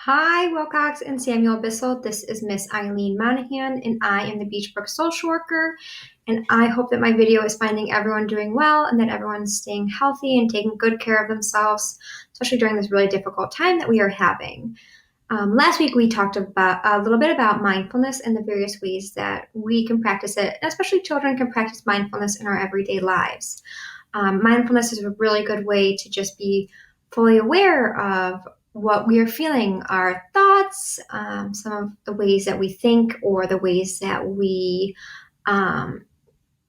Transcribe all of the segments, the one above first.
Hi, Wilcox and Samuel Bissell. This is Miss Eileen Monaghan, and I am the Beech Brook social worker. And I hope that my video is finding everyone doing well and that everyone's staying healthy and taking good care of themselves, especially during this really difficult time that we are having. Last week, we talked about a little bit about mindfulness and the various ways that we can practice it, and especially children can practice mindfulness in our everyday lives. Mindfulness is a really good way to just be fully aware of what we are feeling, our thoughts, some of the ways that we think, or the ways that we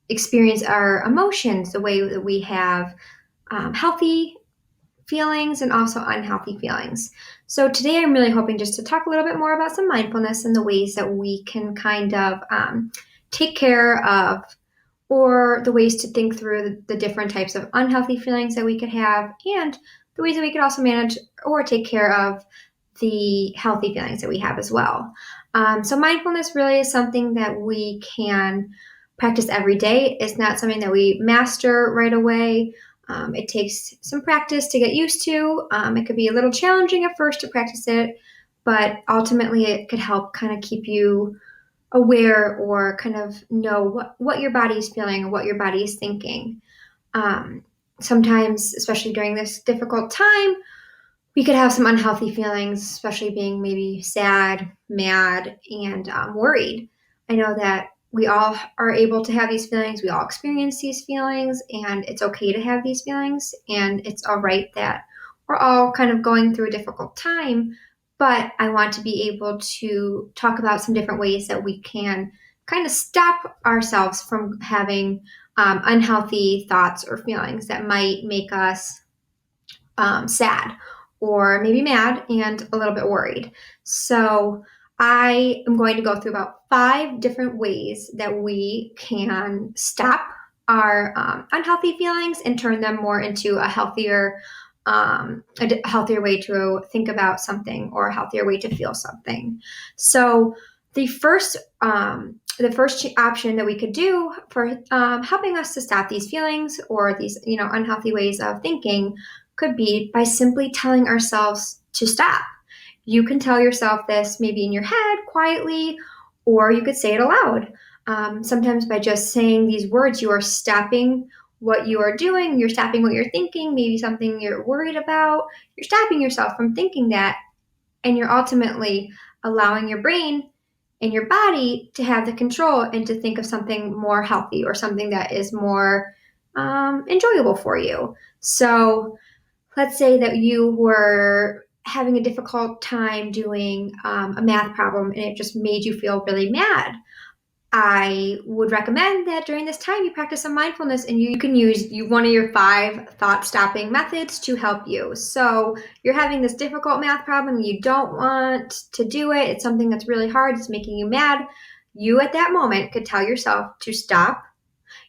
experience our emotions, the way that we have healthy feelings and also unhealthy feelings. So today I'm really hoping just to talk a little bit more about some mindfulness and the ways that we can kind of take care of, or the ways to think through the different types of unhealthy feelings that we could have, and the ways that we could also manage or take care of the healthy feelings that we have as well. So mindfulness really is something that we can practice every day. It's not something that we master right away. It takes some practice to get used to. It could be a little challenging at first to practice it, but ultimately it could help kind of keep you aware or kind of know what your body is feeling or what your body is thinking. Sometimes, especially during this difficult time, we could have some unhealthy feelings, especially being maybe sad, mad, and worried. I know that we all are able to have these feelings. We all experience these feelings, and it's okay to have these feelings. And it's all right that we're all kind of going through a difficult time. But I want to be able to talk about some different ways that we can kind of stop ourselves from having unhealthy thoughts or feelings that might make us sad or maybe mad and a little bit worried. So I am going to go through about 5 different ways that we can stop our unhealthy feelings and turn them more into a healthier way to think about something, or a healthier way to feel something. So the first option that we could do for helping us to stop these feelings or these unhealthy ways of thinking could be by simply telling ourselves to stop. You can tell yourself this maybe in your head quietly, or you could say it aloud. Sometimes by just saying these words, you are stopping what you are doing, you're stopping what you're thinking, maybe something you're worried about. You're stopping yourself from thinking that, and you're ultimately allowing your brain and your body to have the control and to think of something more healthy or something that is more enjoyable for you. So let's say that you were having a difficult time doing a math problem and it just made you feel really mad. I would recommend that during this time you practice some mindfulness, and you can use one of your 5 thought stopping methods to help you. So you're having this difficult math problem, you don't want to do it, it's something that's really hard, it's making you mad. You at that moment could tell yourself to stop.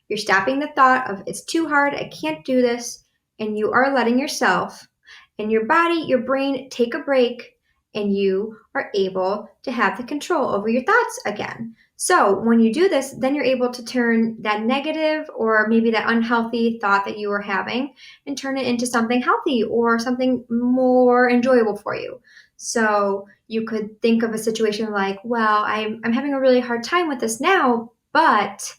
You're stopping the thought of it's too hard, I can't do this, and you are letting yourself and your body, your brain take a break, and you are able to have the control over your thoughts again. So when you do this, then you're able to turn that negative or maybe that unhealthy thought that you were having and turn it into something healthy or something more enjoyable for you. So you could think of a situation like, well, I'm having a really hard time with this now, but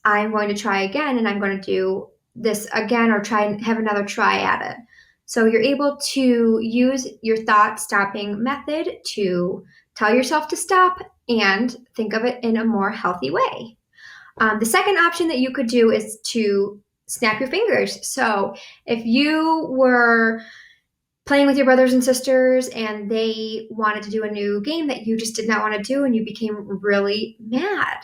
I'm going to try again, and I'm going to do this again, or try and have another try at it. So you're able to use your thought stopping method to tell yourself to stop and think of it in a more healthy way. The second option that you could do is to snap your fingers. So if you were playing with your brothers and sisters and they wanted to do a new game that you just did not want to do, and you became really mad,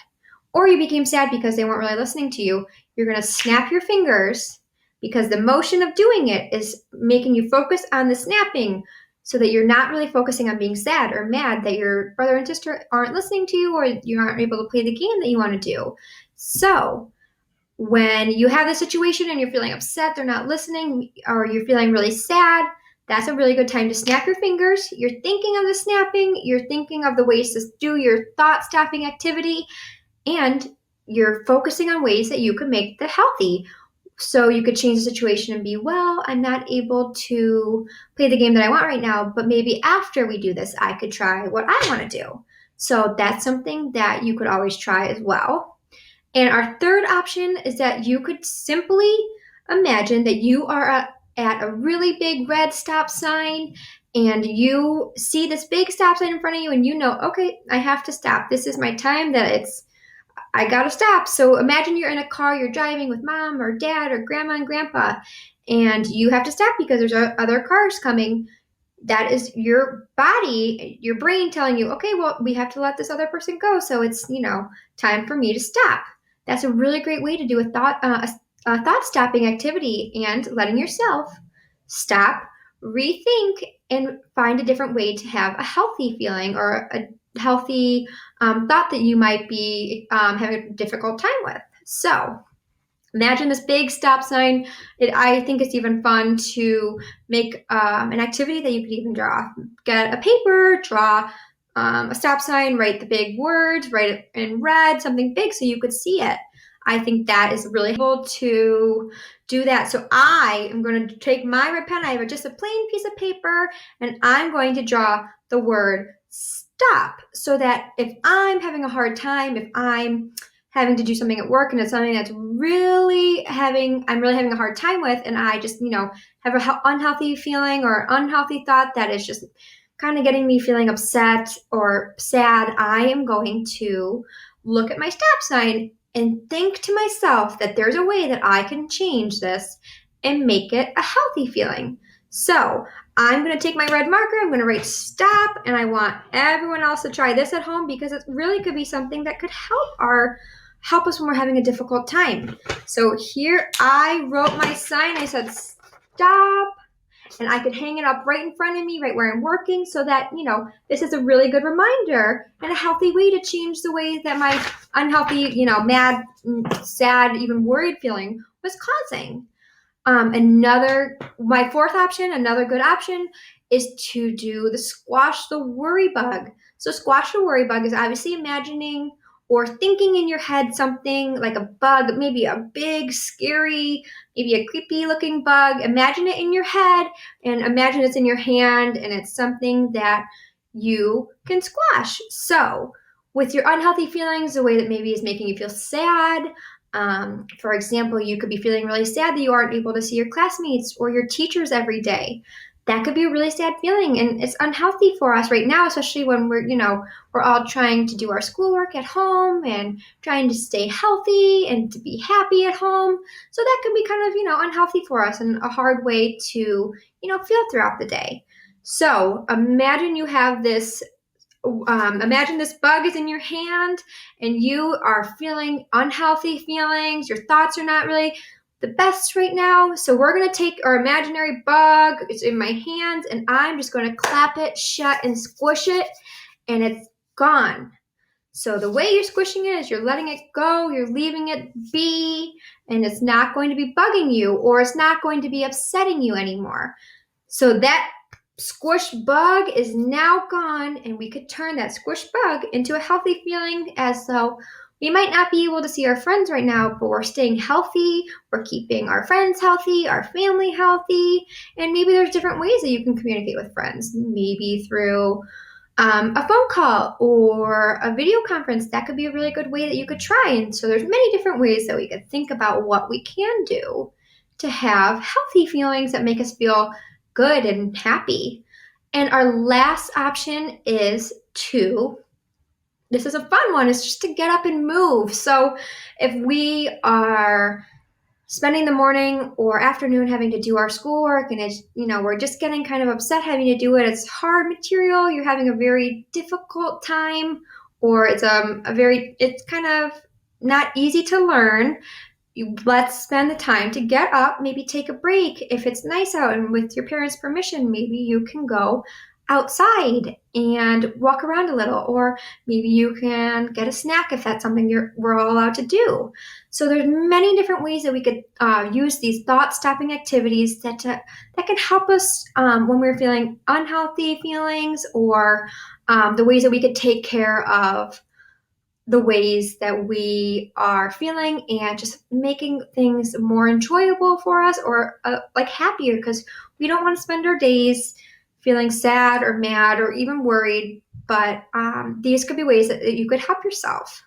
or you became sad because they weren't really listening to you, you're going to snap your fingers, because the motion of doing it is making you focus on the snapping, so that you're not really focusing on being sad or mad that your brother and sister aren't listening to you, or you aren't able to play the game that you want to do. So when you have a situation and you're feeling upset, they're not listening, or you're feeling really sad, that's a really good time to snap your fingers. You're thinking of the snapping, you're thinking of the ways to do your thought stopping activity, and you're focusing on ways that you can make the healthy. So you could change the situation and be, well, I'm not able to play the game that I want right now, but maybe after we do this, I could try what I want to do. So that's something that you could always try as well. And our third option is that you could simply imagine that you are at a really big red stop sign and you see this big stop sign in front of you and you know, okay, I have to stop. This is my time that I gotta stop. So imagine you're in a car, you're driving with mom or dad or grandma and grandpa, and you have to stop because there's other cars coming. That is your body, your brain telling you, okay, well, we have to let this other person go. So it's, time for me to stop. That's a really great way to do a thought stopping activity and letting yourself stop, rethink, and find a different way to have a healthy feeling or a healthy thought that you might be having a difficult time with. So imagine this big stop sign. I think it's even fun to make an activity that you could even draw. Get a paper, draw a stop sign, write the big words, write it in red, something big so you could see it. I think that is really helpful to do that. So I am going to take my red pen. I have just a plain piece of paper, and I'm going to draw the word stop so that if I'm having a hard time, if I'm having to do something at work and it's something that's I'm really having a hard time with, and I just, have an unhealthy feeling or unhealthy thought that is just kind of getting me feeling upset or sad, I am going to look at my stop sign and think to myself that there's a way that I can change this and make it a healthy feeling. So I'm going to take my red marker, I'm going to write stop, and I want everyone else to try this at home because it really could be something that could help us when we're having a difficult time. So here I wrote my sign. I said stop, and I could hang it up right in front of me, right where I'm working, so that, this is a really good reminder and a healthy way to change the way that my unhealthy, mad, sad, even worried feeling was causing. My fourth option, another good option, is to do the squash the worry bug. So squash the worry bug is obviously imagining or thinking in your head something like a bug, maybe a big, scary, maybe a creepy looking bug. Imagine it in your head and imagine it's in your hand and it's something that you can squash. So with your unhealthy feelings, the way that maybe is making you feel sad, for example, you could be feeling really sad that you aren't able to see your classmates or your teachers every day. That could be a really sad feeling, and it's unhealthy for us right now, especially when we're all trying to do our schoolwork at home and trying to stay healthy and to be happy at home. So that can be kind of, unhealthy for us and a hard way to, feel throughout the day. So imagine you have this imagine this bug is in your hand and you are feeling unhealthy feelings. Your thoughts are not really the best right now. So we're going to take our imaginary bug. It's in my hands and I'm just going to clap it shut and squish it, and it's gone. So the way you're squishing it is you're letting it go, you're leaving it be, and it's not going to be bugging you or it's not going to be upsetting you anymore. So that squish bug is now gone, and we could turn that squish bug into a healthy feeling, as though we might not be able to see our friends right now, but we're staying healthy, we're keeping our friends healthy, our family healthy, and maybe there's different ways that you can communicate with friends, maybe through a phone call or a video conference. That could be a really good way that you could try. And so there's many different ways that we could think about what we can do to have healthy feelings that make us feel good and happy. And our last option is this is a fun one, is just to get up and move. So if we are spending the morning or afternoon having to do our schoolwork and it's, we're just getting kind of upset having to do it, it's hard material, you're having a very difficult time, or it's kind of not easy to learn, let's spend the time to get up, maybe take a break. If it's nice out and with your parents' permission, maybe you can go outside and walk around a little, or maybe you can get a snack if that's something we're all allowed to do. So there's many different ways that we could use these thought-stopping activities that can help us when we're feeling unhealthy feelings, or the ways that we could take care of the ways that we are feeling and just making things more enjoyable for us, or like happier, because we don't want to spend our days feeling sad or mad or even worried. But these could be ways that you could help yourself.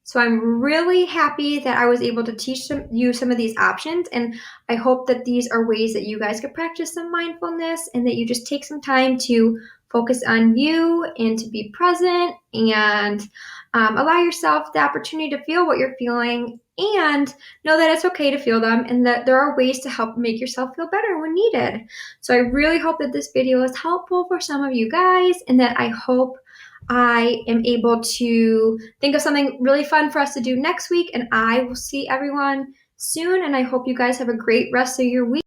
So I'm really happy that I was able to teach you some of these options, and I hope that these are ways that you guys could practice some mindfulness, and that you just take some time to focus on you and to be present, and allow yourself the opportunity to feel what you're feeling, and know that it's okay to feel them, and that there are ways to help make yourself feel better when needed. So I really hope that this video is helpful for some of you guys, and that I hope I am able to think of something really fun for us to do next week, and I will see everyone soon, and I hope you guys have a great rest of your week.